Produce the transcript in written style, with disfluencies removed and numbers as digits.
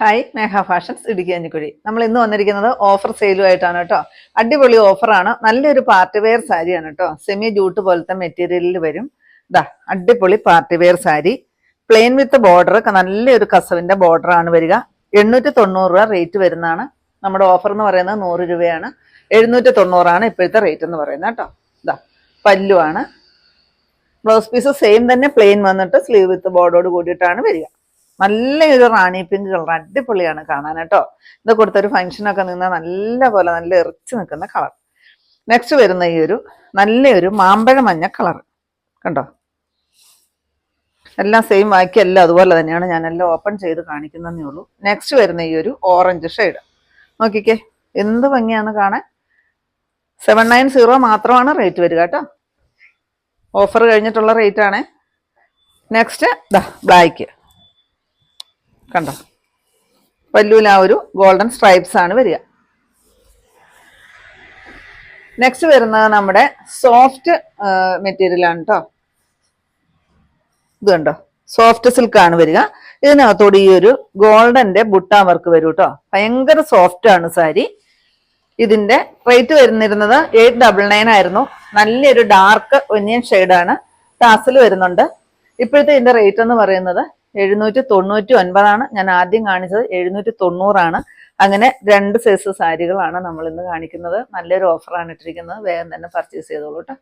Hi മേഘ fashions Idukki അഞ്ഞിക്കുഴി. നമ്മൾ ഇന്ന് വന്നിരിക്കുന്നത് ഓഫർ സെയിലുമായിട്ടാണ് കേട്ടോ. അടിപൊളി ഓഫറാണ്. നല്ലൊരു പാർട്ടി വെയർ സാരിയാണ് കേട്ടോ. സെമി ജൂട്ട് പോലത്തെ മെറ്റീരിയലിൽ വരും. ഇതാ അടിപൊളി party wear sari, plain with border, നല്ലൊരു കസവിന്റെ ബോർഡർ ആണ് വരിക. 890 രൂപ റേറ്റ് വരുന്നതാണ്. നമ്മുടെ ഓഫർ എന്ന് പറയുന്നത് 100 രൂപയാണ്. 790 ഇപ്പോഴത്തെ റേറ്റ് എന്ന് പറയുന്നത് കേട്ടോ. ഇതാ പല്ലുവാണ്. ബ്ലൗസ് പീസ് സെയിം തന്നെ പ്ലെയിൻ വന്നിട്ട് സ്ലീവ് വിത്ത് ബോർഡോട് കൂടിയിട്ടാണ് വരിക. നല്ലൊരു റാണി പിങ്ക് കളർ, അടിപൊളിയാണ് കാണാൻ കേട്ടോ. ഇത് കൊടുത്തൊരു ഫംഗ്ഷനൊക്കെ നിന്നാൽ നല്ല ഇറച്ചു നിൽക്കുന്ന കളർ. നെക്സ്റ്റ് വരുന്ന ഈ ഒരു നല്ലൊരു മാമ്പഴ മഞ്ഞ കളർ കണ്ടോ. എല്ലാം സെയിം ബാക്കി എല്ലാം അതുപോലെ തന്നെയാണ്. ഞാനെല്ലാം ഓപ്പൺ ചെയ്ത് കാണിക്കുന്നതേ ഉള്ളൂ. നെക്സ്റ്റ് വരുന്ന ഈ ഒരു ഓറഞ്ച് ഷെയ്ഡ് നോക്കിക്കേ, എന്ത് ഭംഗിയാണ് കാണാൻ. 790 മാത്രമാണ് റേറ്റ് വരിക കേട്ടോ. ഓഫർ കഴിഞ്ഞിട്ടുള്ള റേറ്റ് ആണ്. നെക്സ്റ്റ് ബ്ലാക്ക് കണ്ടോ, പല്ലുവിൽ ആ ഒരു ഗോൾഡൻ സ്ട്രൈപ്സ് ആണ് വരിക. നെക്സ്റ്റ് വരുന്നത് നമ്മുടെ സോഫ്റ്റ് മെറ്റീരിയൽ ആണ് കേട്ടോ. ഇത് കണ്ടോ, സോഫ്റ്റ് സിൽക്ക് ആണ് വരിക. ഇതിനകത്തോട് ഈ ഒരു ഗോൾഡന്റെ ബുട്ട വർക്ക് വരും കേട്ടോ. ഭയങ്കര സോഫ്റ്റ് ആണ് സാരി. ഇതിന്റെ റേറ്റ് വരുന്നിരുന്നത് 899 ആയിരുന്നു. നല്ലൊരു ഡാർക്ക് ഒനിയൻ ഷെയ്ഡാണ്. ടാസിൽ വരുന്നുണ്ട്. ഇപ്പോഴത്തെ ഇതിന്റെ റേറ്റ് എന്ന് പറയുന്നത് 799 ഞാൻ ആദ്യം കാണിച്ചത് 790. അങ്ങനെ 2 സൈസ് സാരികളാണ് നമ്മൾ ഇന്ന് കാണിക്കുന്നത്. നല്ലൊരു ഓഫറാണ് ഇട്ടിരിക്കുന്നത്. വേഗം തന്നെ പർച്ചേസ് ചെയ്തോളൂ കേട്ടോ.